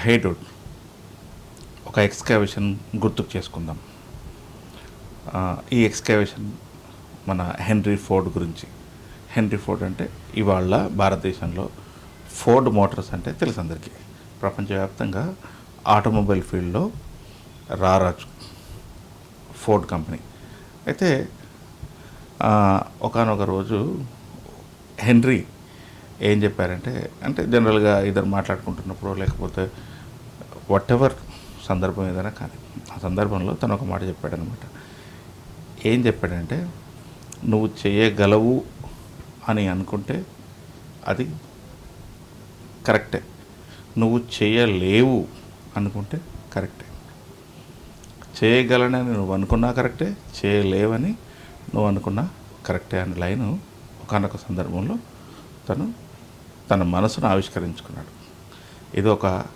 హే Dude, ఒక excavation గుర్తుకు చేసుకుందాం. ఈ ఎక్స్కవేషన్ మన హెన్రీ ఫోర్డ్ గురించి. హెన్రీ ఫోర్డ్ అంటే ఇవాళ భారతదేశంలో ఫోర్డ్ మోటార్స్ అంటే తెలుసు అందరికీ. ప్రపంచవ్యాప్తంగా ఆటోమొబైల్ ఫీల్డ్లో రారాజు ఫోర్డ్ కంపెనీ. అయితే ఒకానొక రోజు హెన్రీ ఏం చెప్పారంటే, అంటే జనరల్గా ఇద్దరు మాట్లాడుకుంటున్నప్పుడు లేకపోతే వాట్ ఎవర్ సందర్భం ఏదైనా కానీ, ఆ సందర్భంలో తను ఒక మాట చెప్పాడనమాట. ఏం చెప్పాడంటే, నువ్వు చేయగలవు అని అనుకుంటే అది కరెక్టే, నువ్వు చేయలేవు అనుకుంటే కరెక్టే. చేయగలనని నువ్వు అనుకున్నా కరెక్టే, చేయలేవని నువ్వు అనుకున్నా కరెక్టే అనే లైను ఒకానొక సందర్భంలో తను తన మనసును ఆవిష్కరించుకున్నాడు. ఇది ఒక